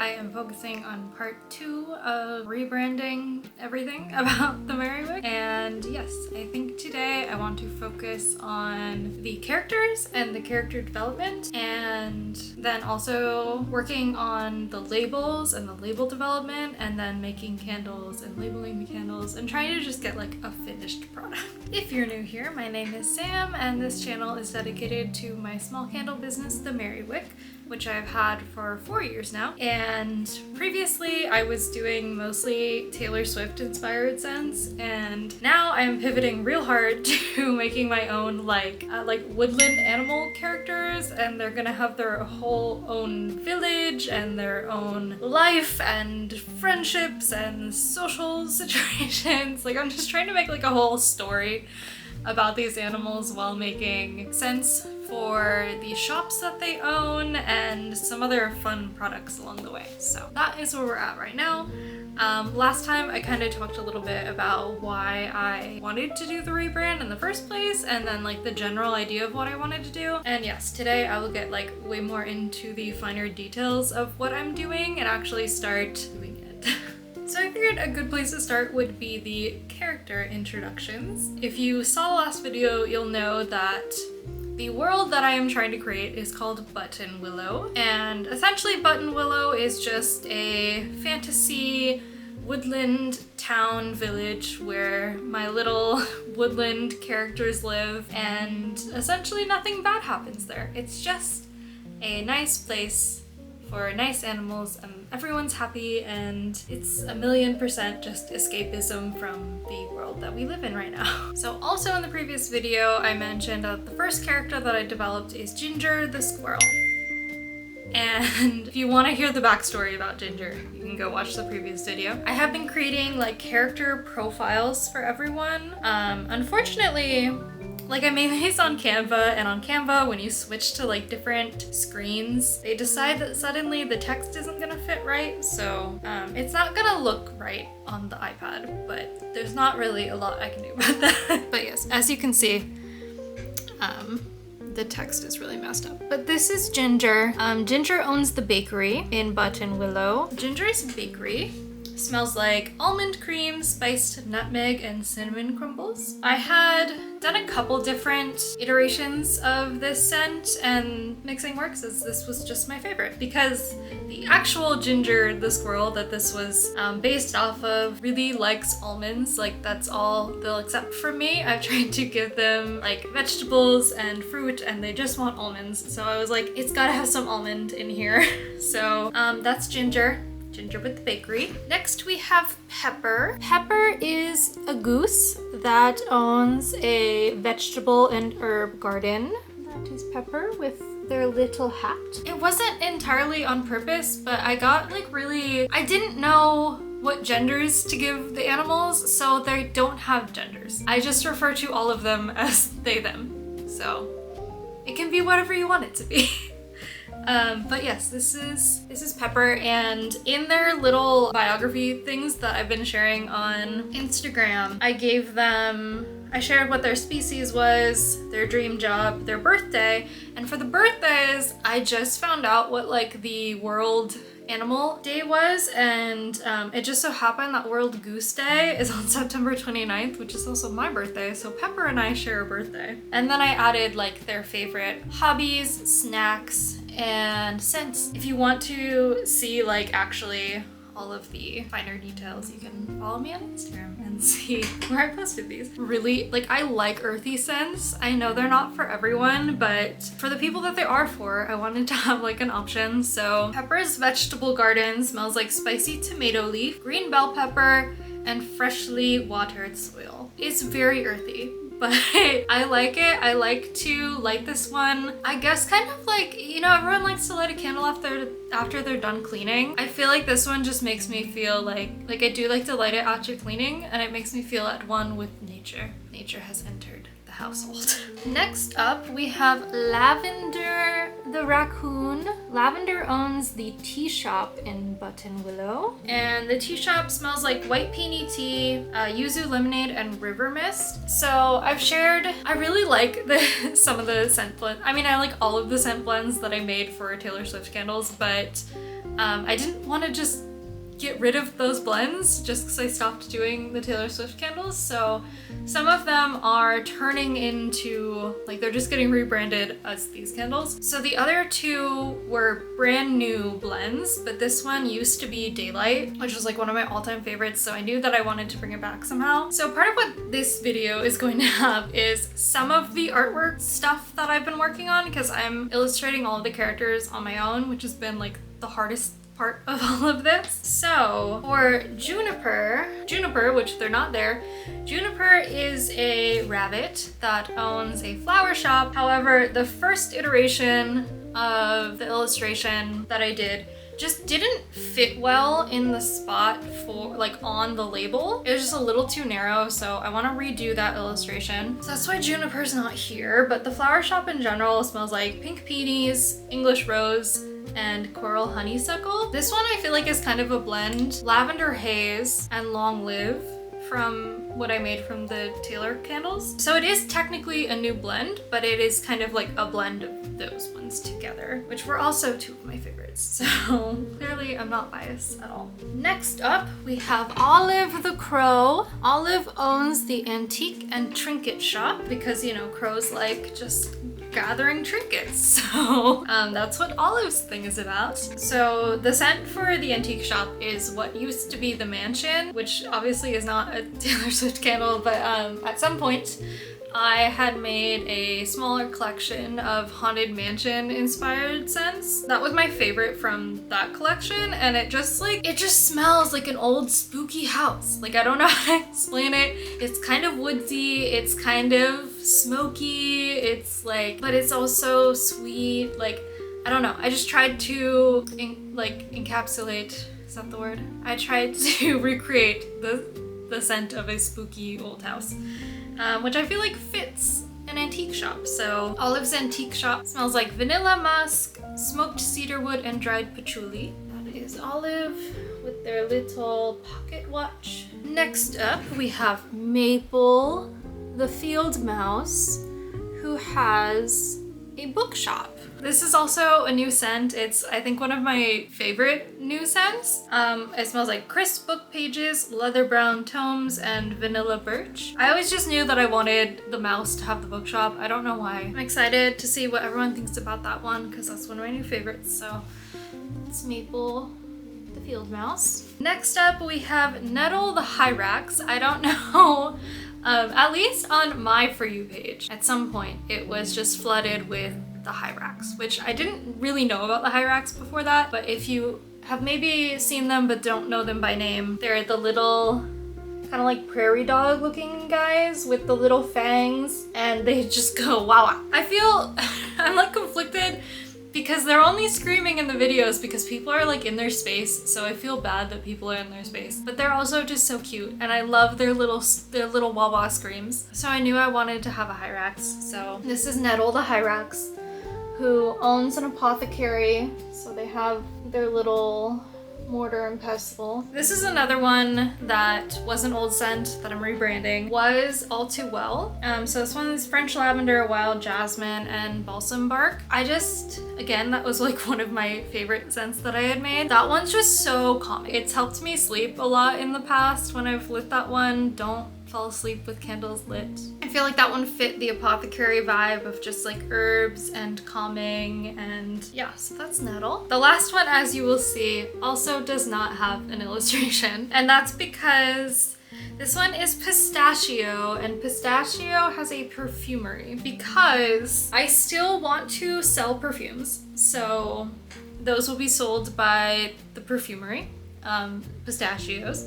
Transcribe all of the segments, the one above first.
I am focusing on part 2 of rebranding everything about the Merry Wick. And yes, I think today I want to focus on the characters and the character development, and then also working on the labels and the label development, and then making candles and labeling the candles and trying to just get like a finished product. If you're new here, my name is Sam and this channel is dedicated to my small candle business, the Merry Wick, which I've had for 4 years now. And previously I was doing mostly Taylor Swift inspired scents, and now I'm pivoting real hard to making my own like woodland animal characters, and they're gonna have their whole own village and their own life and friendships and social situations. Like I'm just trying to make like a whole story about these animals while making sense for the shops that they own and some other fun products along the way. So that is where we're at right now. Last time I kind of talked a little bit about why I wanted to do the rebrand in the first place, and then like the general idea of what I wanted to do. And yes, today I will get like way more into the finer details of what I'm doing and actually start doing it. So I figured a good place to start would be the character introductions. If you saw the last video, you'll know that the world that I am trying to create is called Button Willow, and essentially Button Willow is just a fantasy woodland town village where my little woodland characters live, and essentially nothing bad happens there. It's just a nice place for nice animals, and everyone's happy, and it's 1,000,000% just escapism from the world that we live in right now. So also in the previous video, I mentioned that the first character that I developed is Ginger the squirrel. And if you want to hear the backstory about Ginger, you can go watch the previous video. I have been creating like character profiles for everyone. Unfortunately, like I made these on Canva, and on Canva, when you switch to like different screens, they decide that suddenly the text isn't gonna fit right. So it's not gonna look right on the iPad, but there's not really a lot I can do about that. But yes, as you can see, the text is really messed up. But this is Ginger. Ginger owns the bakery in Button Willow. Ginger's bakery smells like almond cream, spiced nutmeg, and cinnamon crumbles. I had done a couple different iterations of this scent, and mixing works as this was just my favorite, because the actual Ginger the squirrel that this was based off of really likes almonds. Like that's all they'll accept from me. I've tried to give them like vegetables and fruit, and they just want almonds. So I was like, it's gotta have some almond in here. So that's Ginger. Ginger with the bakery. Next we have Pepper. Pepper is a goose that owns a vegetable and herb garden. That is Pepper with their little hat. It wasn't entirely on purpose, but I got like I didn't know what genders to give the animals, so they don't have genders. I just refer to all of them as they, them. So it can be whatever you want it to be. But yes, this is Pepper, and in their little biography things that I've been sharing on Instagram, I shared what their species was, their dream job, their birthday, and for the birthdays, I just found out what like the World Animal Day was, and it just so happened that World Goose Day is on September 29th, which is also my birthday, so Pepper and I share a birthday. And then I added like their favorite hobbies, snacks, and scents. If you want to see like actually all of the finer details, you can follow me on Instagram and see where I posted these. Really, like I like earthy scents. I know they're not for everyone, but for the people that they are for, I wanted to have like an option. So Pepper's vegetable garden smells like spicy tomato leaf, green bell pepper, and freshly watered soil. It's very earthy, but I like it. I like to light this one, I guess kind of like, you know, everyone likes to light a candle after they're done cleaning. I feel like this one just makes me feel like I do like to light it after cleaning, and it makes me feel at one with nature. Nature has entered the household. Next up, we have Lavender the raccoon. Lavender owns the tea shop in Button Willow. And the tea shop smells like white peony tea, yuzu lemonade, and river mist. So I've shared, I really like some of the scent blends. I mean, I like all of the scent blends that I made for Taylor Swift candles, but I didn't want to just get rid of those blends just because I stopped doing the Taylor Swift candles. So some of them are turning into, like, they're just getting rebranded as these candles. So the other two were brand new blends, but this one used to be Daylight, which was like one of my all-time favorites. So I knew that I wanted to bring it back somehow. So part of what this video is going to have is some of the artwork stuff that I've been working on, because I'm illustrating all of the characters on my own, which has been like the hardest part of all of this. So for Juniper, which they're not there, Juniper is a rabbit that owns a flower shop. However, the first iteration of the illustration that I did just didn't fit well in the spot for, like, on the label. It was just a little too narrow, so I want to redo that illustration. So that's why Juniper's not here, but the flower shop in general smells like pink peonies, English rose, and coral honeysuckle. This one I feel like is kind of a blend. Lavender haze and long live from what I made from the Taylor candles. So it is technically a new blend, but it is kind of like a blend of those ones together, which were also two of my favorites. So clearly I'm not biased at all. Next up, we have Olive the Crow. Olive owns the antique and trinket shop because, you know, crows like just gathering trinkets. So that's what Olive's thing is about. So the scent for the antique shop is what used to be the mansion, which obviously is not a Taylor Swift candle, but at some point I had made a smaller collection of Haunted Mansion inspired scents. That was my favorite from that collection, and it just smells like an old spooky house. Like, I don't know how to explain it. It's kind of woodsy, it's kind of smoky, it's like, but it's also sweet. Like, I don't know. I just tried to encapsulate, is that the word? I tried to recreate the scent of a spooky old house. Which I feel like fits an antique shop. So Olive's antique shop smells like vanilla musk, smoked cedarwood, and dried patchouli. That is Olive with their little pocket watch. Next up, we have Maple, the field mouse, who has a bookshop. This is also a new scent. It's, I think, one of my favorite new scents. It smells like crisp book pages, leather brown tomes, and vanilla birch. I always just knew that I wanted the mouse to have the bookshop. I don't know why. I'm excited to see what everyone thinks about that one because that's one of my new favorites. So it's Maple, the field mouse. Next up, we have Nettle the Hyrax. I don't know. At least on my For You page, at some point, it was just flooded with the Hyrax, which I didn't really know about the Hyrax before that, but if you have maybe seen them but don't know them by name, they're the little kind of like prairie dog looking guys with the little fangs, and they just go wow. I feel I'm like conflicted because they're only screaming in the videos because people are like in their space, so I feel bad that people are in their space, but they're also just so cute and I love their little wah wah screams. So I knew I wanted to have a Hyrax. So this is Nettle the Hyrax, who owns an apothecary. So they have their little mortar and pestle. This is another one that was an old scent that I'm rebranding. Was All Too Well. So this one is French lavender, wild jasmine, and balsam bark. Again, that was like one of my favorite scents that I had made. That one's just so calming. It's helped me sleep a lot in the past when I've lit that one. Don't fall asleep with candles lit. I feel like that one fit the apothecary vibe of just like herbs and calming, and yeah, so that's Nettle. The last one, as you will see, also does not have an illustration, and that's because this one is Pistachio, and Pistachio has a perfumery because I still want to sell perfumes, so those will be sold by the perfumery, Pistachios.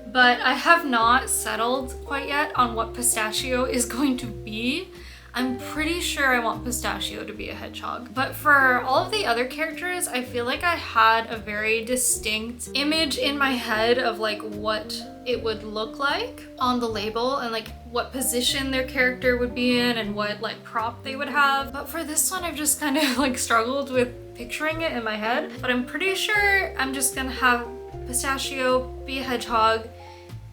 But I have not settled quite yet on what Pistachio is going to be. I'm pretty sure I want Pistachio to be a hedgehog. But for all of the other characters, I feel like I had a very distinct image in my head of like what it would look like on the label and like what position their character would be in and what like prop they would have. But for this one, I've just kind of like struggled with picturing it in my head. But I'm pretty sure I'm just gonna have Pistachio be a hedgehog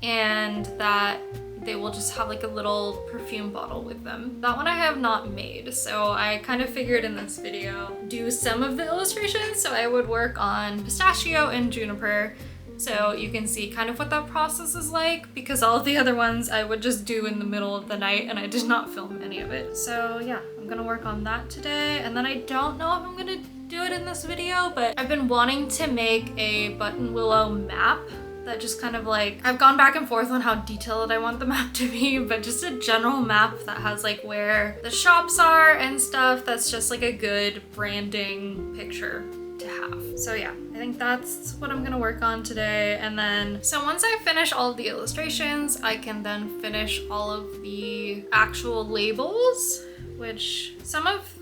and that they will just have like a little perfume bottle with them. That one I have not made, so I kind of figured in this video do some of the illustrations. So I would work on Pistachio and Juniper, so you can see kind of what that process is like, because all of the other ones I would just do in the middle of the night and I did not film any of it. So yeah, I'm gonna work on that today, and then I don't know if I'm gonna do it in this video, but I've been wanting to make a button willow map that just kind of like, I've gone back and forth on how detailed I want the map to be, but just a general map that has like where the shops are and stuff. That's just like a good branding picture to have. So yeah, I think that's what I'm gonna work on today. And then, so once I finish all of the illustrations, I can then finish all of the actual labels, which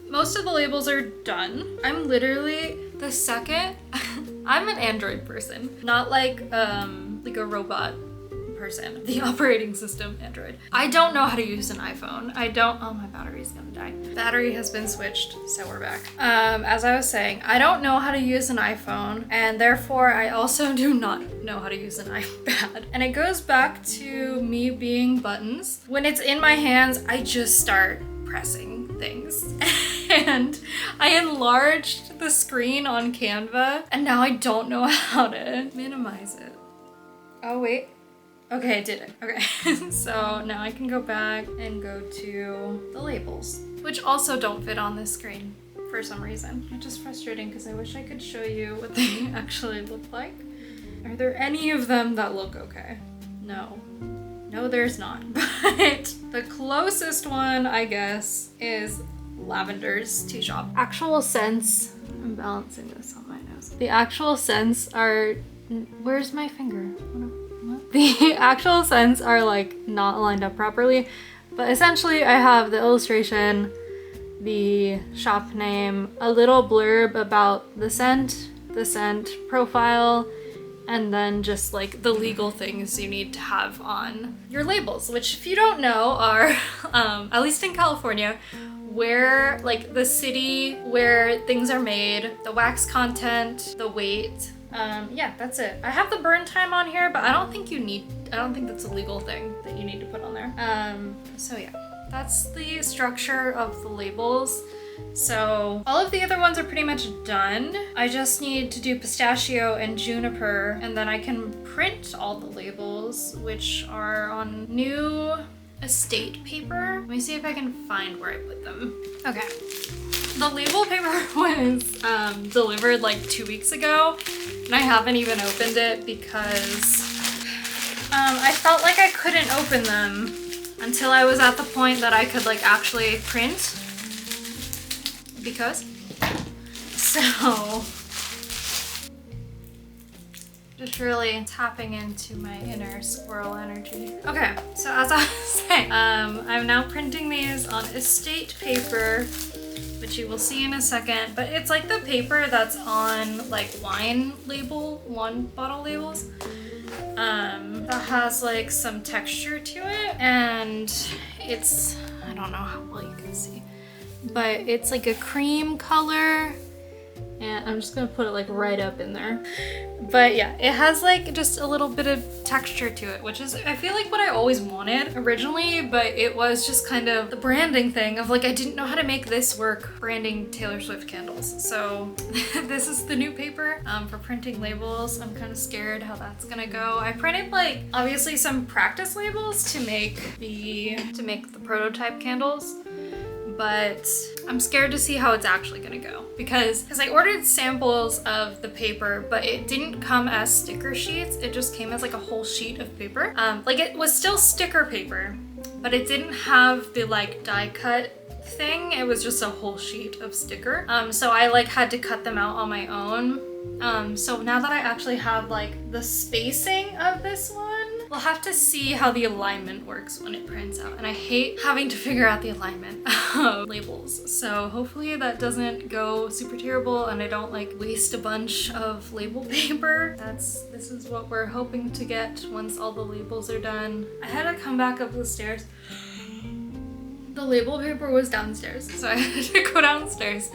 most of the labels are done. I'm literally the second, I'm an Android person, not like a robot person, the operating system Android. I don't know how to use an iPhone. Oh, my battery's gonna die. Battery has been switched, so we're back. As I was saying, I don't know how to use an iPhone, and therefore I also do not know how to use an iPad. And it goes back to me being buttons. When it's in my hands, I just start pressing things. And I enlarged the screen on Canva, and now I don't know how to minimize it. Oh wait. Okay, I did it. Okay. So now I can go back and go to the labels, which also don't fit on this screen for some reason. It's just frustrating because I wish I could show you what they actually look like. Are there any of them that look okay? No. No, there's not. But the closest one, I guess, is Lavender's tea shop. Actual scents, I'm balancing this on my nose. The actual scents are, where's my finger? What? The actual scents are like not lined up properly, but essentially I have the illustration, the shop name, a little blurb about the scent profile, and then just like the legal things you need to have on your labels, which if you don't know are, at least in California, where like the city where things are made, the wax content, the weight. Yeah, that's it. I have the burn time on here, but I don't think that's a legal thing that you need to put on there. So yeah, that's the structure of the labels. So all of the other ones are pretty much done. I just need to do Pistachio and Juniper, and then I can print all the labels, which are on new estate paper. Let me see if I can find where I put them. Okay. The label paper was delivered like 2 weeks ago, and I haven't even opened it because I felt like I couldn't open them until I was at the point that I could like actually print. So just really tapping into my inner squirrel energy. Okay, so as I was saying, I'm now printing these on estate paper, which you will see in a second, but it's like the paper that's on like wine bottle labels. That has like some texture to it, and it's, I don't know how well you can see, but it's like a cream color, and I'm just gonna put it like right up in there. But yeah, it has like just a little bit of texture to it, which is, I feel like what I always wanted originally, but it was just kind of the branding thing of like, I didn't know how to make this work branding Taylor Swift candles. So this is the new paper for printing labels. I'm kind of scared how that's gonna go. I printed like obviously some practice labels to make the prototype candles, but I'm scared to see how it's actually gonna go because I ordered samples of the paper, but it didn't come as sticker sheets. It just came as like a whole sheet of paper. Like it was still sticker paper, but it didn't have the like die cut thing. It was just a whole sheet of sticker. So I like had to cut them out on my own. So now that I actually have like the spacing of this one, We'll have to see how the alignment works when it prints out. And I hate having to figure out the alignment of labels. So hopefully that doesn't go super terrible and I don't like waste a bunch of label paper. This is what we're hoping to get once all the labels are done. I had to come back up the stairs. The label paper was downstairs, so I had to go downstairs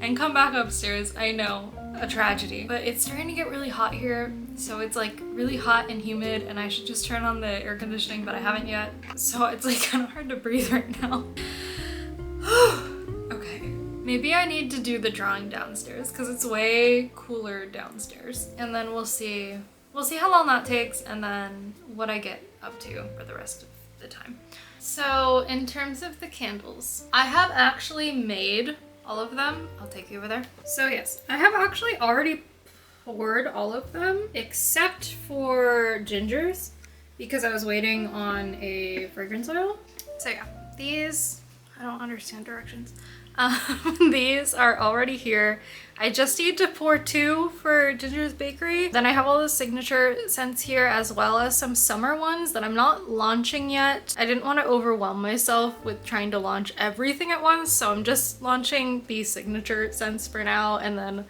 and come back upstairs. I know, a tragedy. But it's starting to get really hot here, so it's like really hot and humid and I should just turn on the air conditioning, but I haven't yet. So it's like kind of hard to breathe right now. Okay, maybe I need to do the drawing downstairs because it's way cooler downstairs. And then we'll see how long that takes and then what I get up to for the rest of the time. So in terms of the candles, I have actually made all of them. I'll take you over there. So yes, I have actually already poured all of them except for Ginger's because I was waiting on a fragrance oil. So yeah, these, I don't understand directions. These are already here. I just need to pour 2 for Ginger's Bakery. Then I have all the signature scents here as well as some summer ones that I'm not launching yet. I didn't want to overwhelm myself with trying to launch everything at once, so I'm just launching these signature scents for now and then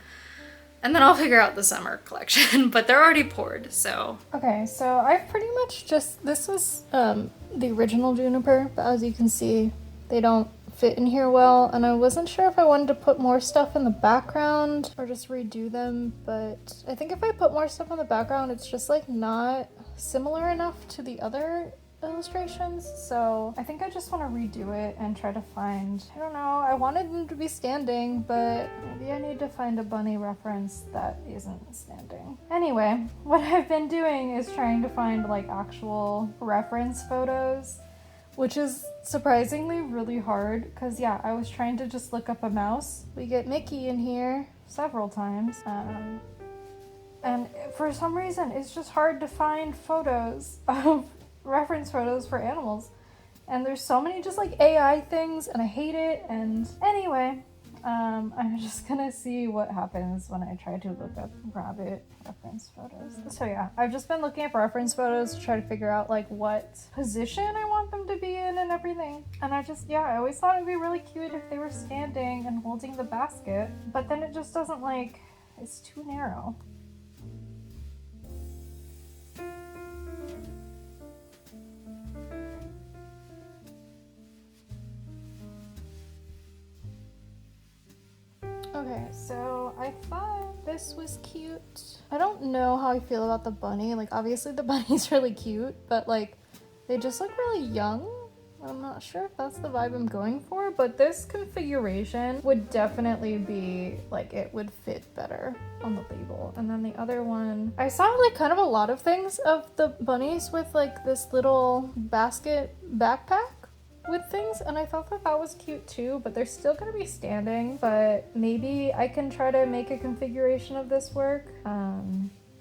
I'll figure out the summer collection, but they're already poured, so. Okay, so I've pretty much just, this was the original juniper, but as you can see, they don't fit in here well, and I wasn't sure if I wanted to put more stuff in the background or just redo them, but I think if I put more stuff in the background, it's just like not similar enough to the other illustrations, so I think I just want to redo it and try to find, I don't know, I wanted them to be standing, but maybe I need to find a bunny reference that isn't standing. Anyway, what I've been doing is trying to find like actual reference photos, which is surprisingly really hard because yeah, I was trying to just look up a mouse. We get Mickey in here several times. And for some reason, it's just hard to find photos of reference photos for animals. And there's so many just like AI things and I hate it. And anyway, I'm just gonna see what happens when I try to look up rabbit reference photos. So yeah, I've just been looking up reference photos to try to figure out like what position I want them to be in and everything. And I always thought it'd be really cute if they were standing and holding the basket, but then it just doesn't like, it's too narrow. Okay, so I thought this was cute. I don't know how I feel about the bunny. Like, obviously the bunny's really cute, but like, they just look really young. I'm not sure if that's the vibe I'm going for, but this configuration would definitely be, like, it would fit better on the label. And then the other one, I saw like kind of a lot of things of the bunnies with like this little basket backpack with things, and I thought that that was cute too, but they're still gonna be standing, but maybe I can try to make a configuration of this work.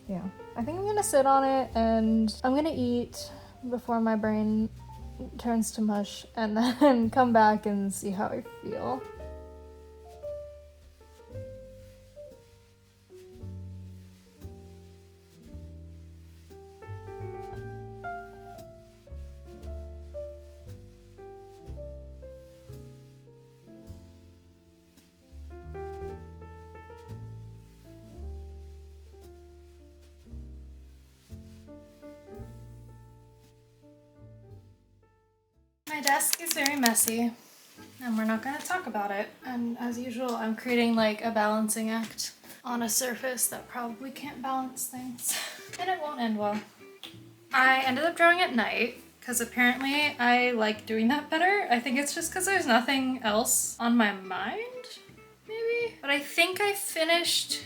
Yeah, I think I'm gonna sit on it and I'm gonna eat before my brain turns to mush and then come back and see how I feel. My desk is very messy, and we're not going to talk about it. And as usual, I'm creating like a balancing act on a surface that probably can't balance things, and it won't end well. I ended up drawing at night because apparently I like doing that better. I think it's just because there's nothing else on my mind, maybe? But I think I finished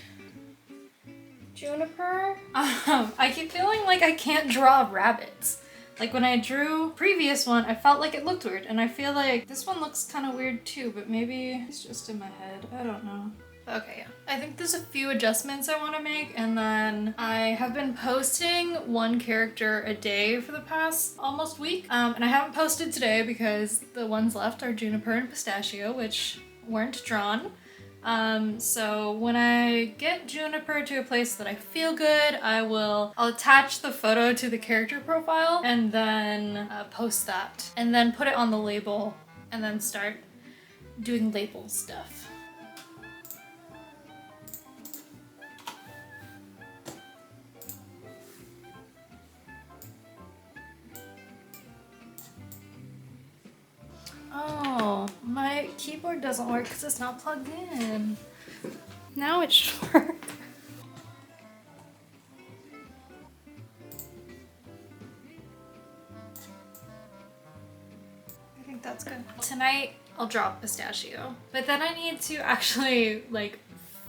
Juniper. I keep feeling like I can't draw rabbits. Like when I drew previous one, I felt like it looked weird, and I feel like this one looks kind of weird too, but maybe it's just in my head. I don't know. Okay, yeah. I think there's a few adjustments I want to make, and then I have been posting one character a day for the past almost week, and I haven't posted today because the ones left are Juniper and Pistachio, which weren't drawn. So when I get Juniper to a place that I feel good, I'll attach the photo to the character profile and then post that and then put it on the label and then start doing label stuff. Oh, my keyboard doesn't work because it's not plugged in. Now it should work. I think that's good. Tonight I'll drop pistachio, but then I need to actually like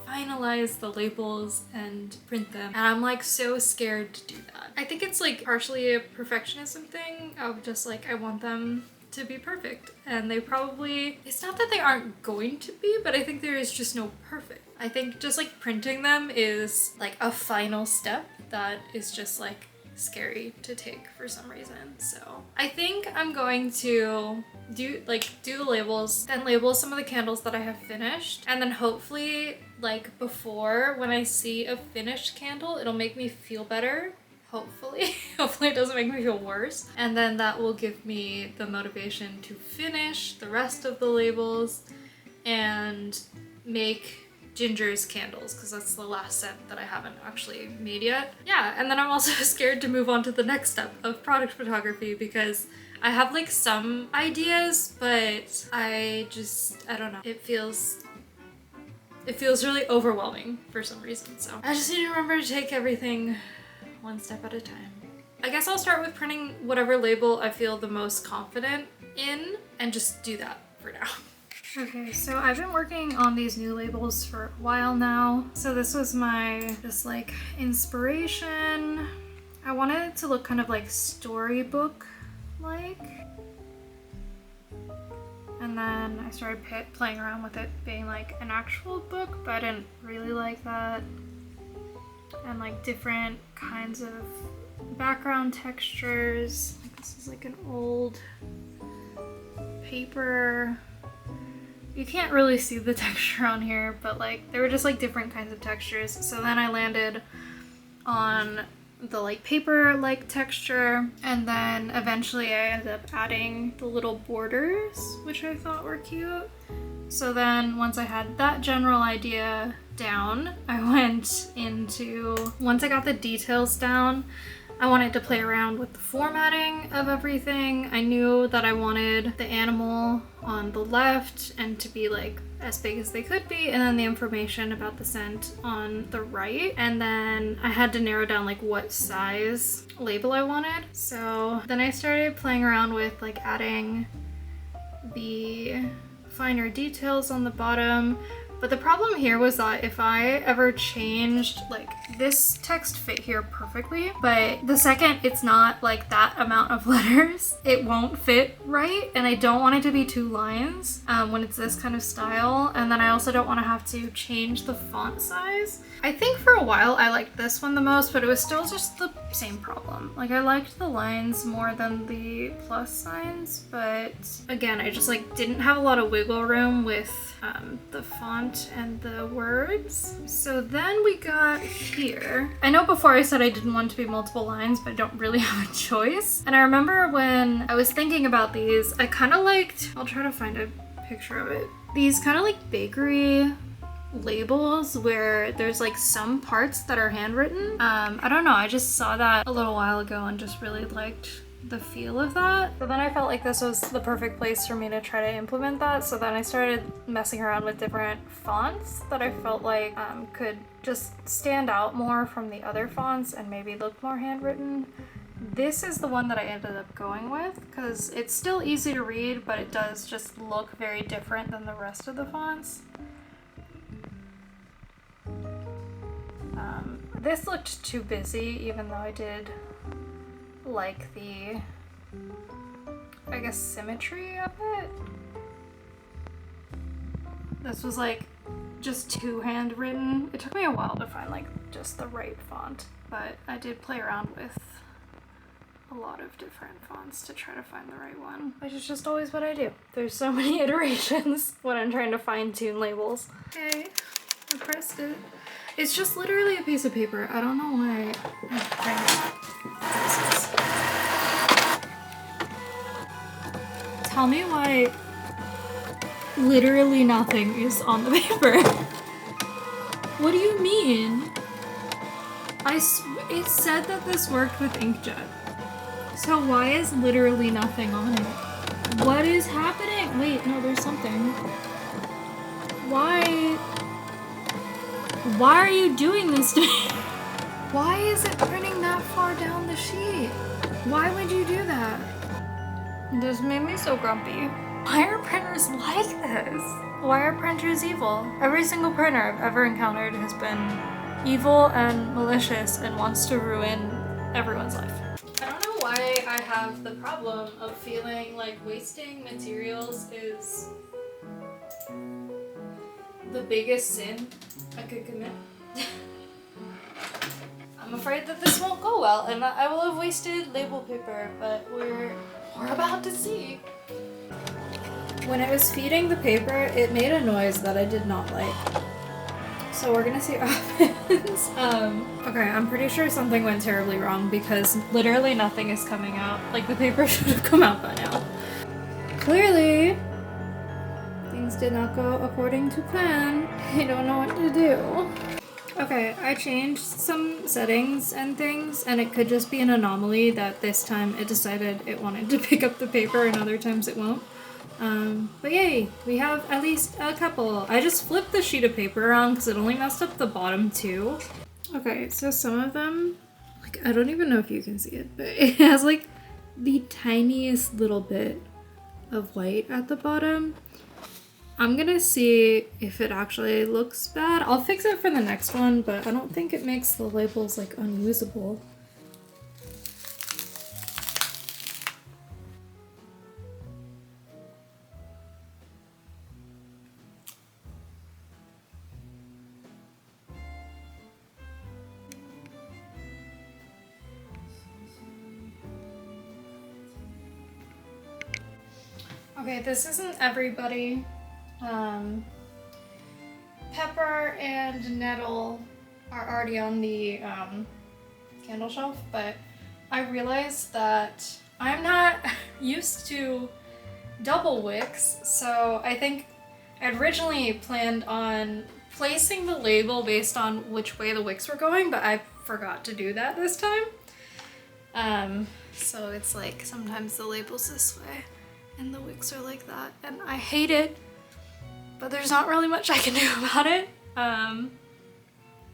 finalize the labels and print them, and I'm like so scared to do that. I think it's like partially a perfectionism thing of just like I want them to be perfect, and it's not that they aren't going to be, but I think there is just no perfect. I think just like printing them is like a final step that is just like scary to take for some reason. So I think I'm going to do the labels, then label some of the candles that I have finished, and then hopefully like before when I see a finished candle, it'll make me feel better. Hopefully it doesn't make me feel worse. And then that will give me the motivation to finish the rest of the labels and make Ginger's candles, because that's the last set that I haven't actually made yet. Yeah, and then I'm also scared to move on to the next step of product photography because I have like some ideas, but I don't know. It feels really overwhelming for some reason. So I just need to remember to take everything one step at a time. I guess I'll start with printing whatever label I feel the most confident in and just do that for now. Okay, so I've been working on these new labels for a while now. So this was this like inspiration. I wanted it to look kind of like storybook-like. And then I started playing around with it being like an actual book, but I didn't really like that. And like different kinds of background textures. Like this is like an old paper. You can't really see the texture on here, but like there were just like different kinds of textures. So then I landed on the like paper like texture, and then eventually I ended up adding the little borders, which I thought were cute. So then once I had that general idea down, once I got the details down, I wanted to play around with the formatting of everything. I knew that I wanted the animal on the left and to be like as big as they could be, and then the information about the scent on the right. And then I had to narrow down like what size label I wanted. So then I started playing around with like adding the finer details on the bottom. But the problem here was that if I ever changed, like this text fit here perfectly, but the second it's not like that amount of letters, it won't fit right. And I don't want it to be 2 lines when it's this kind of style. And then I also don't want to have to change the font size. I think for a while I liked this one the most, but it was still just the same problem. Like I liked the lines more than the plus signs, but again, I just like didn't have a lot of wiggle room with the font and the words. So then we got here. I know before I said I didn't want it to be multiple lines, but I don't really have a choice. And I remember when I was thinking about these, I kind of liked, I'll try to find a picture of it, these kind of like bakery labels where there's like some parts that are handwritten. I don't know, I just saw that a little while ago and just really liked the feel of that. But then I felt like this was the perfect place for me to try to implement that. So then I started messing around with different fonts that I felt like could just stand out more from the other fonts and maybe look more handwritten. This is the one that I ended up going with because it's still easy to read, but it does just look very different than the rest of the fonts. This looked too busy, even though I did like the, I guess, symmetry of it. This was like just too handwritten. It took me a while to find like just the right font, but I did play around with a lot of different fonts to try to find the right one, which is just always what I do. There's so many iterations when I'm trying to fine-tune labels. Okay, I pressed it. It's just literally a piece of paper. I don't know why. Tell me why literally nothing is on the paper. What do you mean? It said that this worked with inkjet. So why is literally nothing on it? What is happening? Wait, no, there's something. Why are you doing this to me? Why is it printing that far down the sheet? Why would you do that? This made me so grumpy. Why are printers like this? Why are printers evil? Every single printer I've ever encountered has been evil and malicious and wants to ruin everyone's life. I don't know why I have the problem of feeling like wasting materials is the biggest sin I could commit. I'm afraid that this won't go well and that I will have wasted label paper, but we're about to see. When it was feeding the paper, it made a noise that I did not like. So we're gonna see what happens. Okay, I'm pretty sure something went terribly wrong because literally nothing is coming out. Like, the paper should have come out by now. Clearly, things did not go according to plan. I don't know what to do. Okay, I changed some settings and things, and it could just be an anomaly that this time it decided it wanted to pick up the paper and other times it won't. But yay, we have at least a couple. I just flipped the sheet of paper around because it only messed up the bottom two. Okay, so some of them, like, I don't even know if you can see it, but it has like the tiniest little bit of white at the bottom. I'm gonna see if it actually looks bad. I'll fix it for the next one, but I don't think it makes the labels like unusable. Okay, this isn't everybody. Pepper and Nettle are already on the candle shelf, but I realized that I'm not used to double wicks, so I think I originally planned on placing the label based on which way the wicks were going, but I forgot to do that this time. So it's like sometimes the label's this way and the wicks are like that, and I hate it, but there's not really much I can do about it.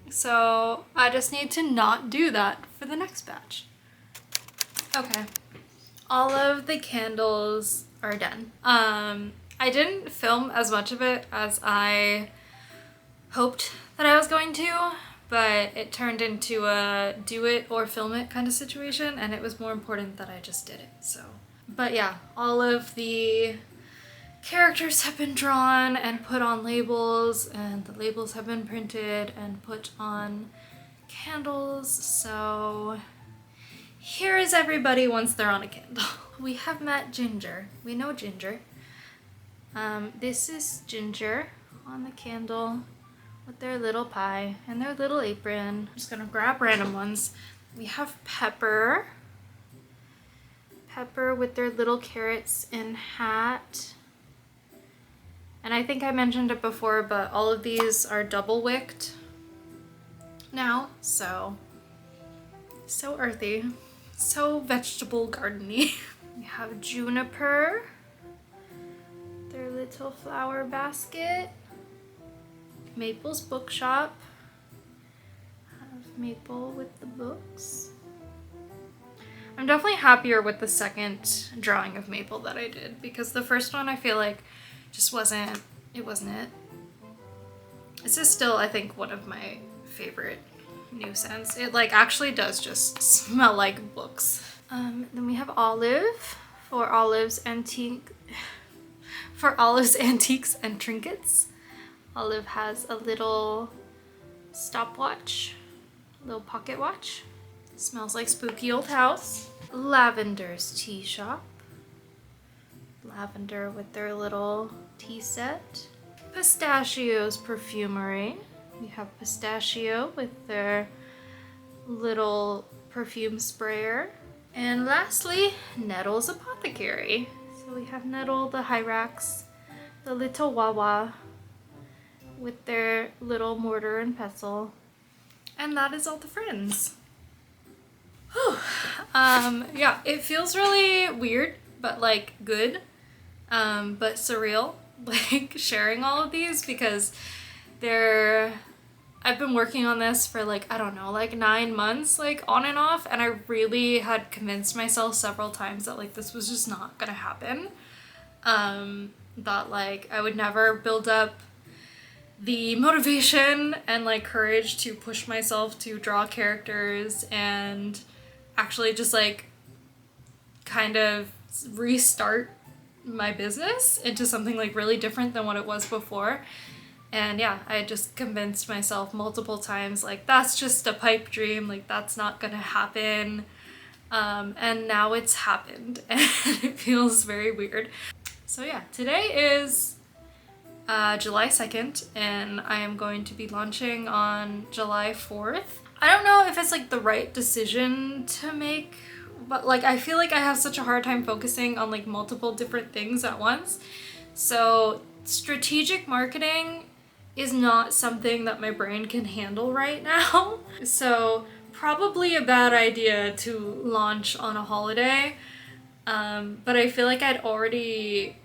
So I just need to not do that for the next batch. Okay, all of the candles are done. I didn't film as much of it as I hoped that I was going to, but it turned into a do it or film it kind of situation, and it was more important that I just did it, so. But yeah, all of the characters have been drawn and put on labels, and the labels have been printed and put on candles, so here is everybody once they're on a candle. We have met Ginger. We know Ginger. This is Ginger on the candle with their little pie and their little apron. I'm just gonna grab random ones. We have Pepper. Pepper with their little carrots and hat. And I think I mentioned it before, but all of these are double wicked now, so earthy, so vegetable gardeny. We have Juniper, their little flower basket. Maple's bookshop. Have Maple with the books. I'm definitely happier with the second drawing of Maple that I did, because the first one I feel like just wasn't it. This is still, I think, one of my favorite new scents. It like actually does just smell like books. Then we have Olive for Olive's Antiques and Trinkets. Olive has a little stopwatch, a little pocket watch. Smells like spooky old house. Lavender's tea shop. Lavender with their little tea set. Pistachio's perfumery. We have Pistachio with their little perfume sprayer. And lastly, Nettle's apothecary. So we have Nettle, the Hyrax, the little Wawa with their little mortar and pestle. And that is all the friends. Whew. Yeah, it feels really weird, but like good, but surreal, like sharing all of these because I've been working on this for like, I don't know, like 9 months, like on and off, and I really had convinced myself several times that like this was just not gonna happen. That like I would never build up the motivation and like courage to push myself to draw characters and actually just like kind of restart my business into something like really different than what it was before. And yeah, I just convinced myself multiple times like that's just a pipe dream, like that's not gonna happen. And now it's happened and it feels very weird. So yeah, today is July 2nd and I am going to be launching on July 4th. I don't know if it's like the right decision to make, but like I feel like I have such a hard time focusing on like multiple different things at once. So strategic marketing is not something that my brain can handle right now. So probably a bad idea to launch on a holiday. But I feel like I'd already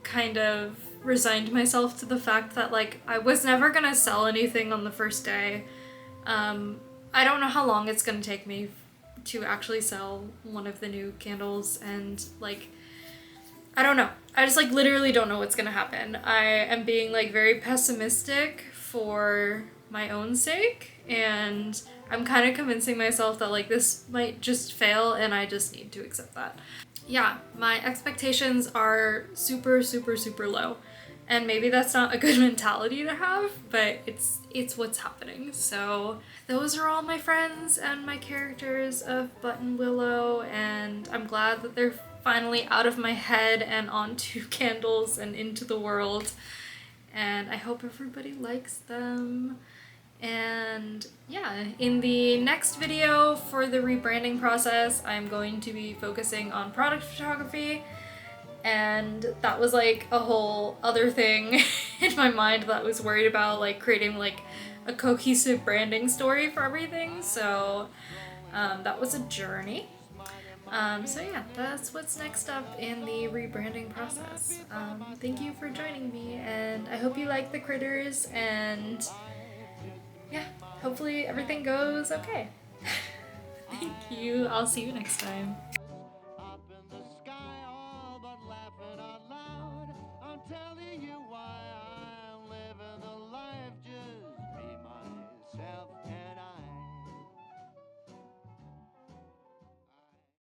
kind of resigned myself to the fact that like I was never gonna sell anything on the first day. I don't know how long it's gonna take me to actually sell one of the new candles, and like I don't know. I just like literally don't know what's gonna happen. I am being like very pessimistic for my own sake, and I'm kind of convincing myself that like this might just fail and I just need to accept that. Yeah, my expectations are super, super, super low. And maybe that's not a good mentality to have, but it's what's happening. So those are all my friends and my characters of Button Willow, and I'm glad that they're finally out of my head and onto candles and into the world. And I hope everybody likes them. And yeah, in the next video for the rebranding process, I'm going to be focusing on product photography. And that was like a whole other thing in my mind that I was worried about, like creating like a cohesive branding story for everything. So that was a journey. So yeah, that's what's next up in the rebranding process. Thank you for joining me, and I hope you like the critters, and yeah, hopefully everything goes okay. Thank you. I'll see you next time.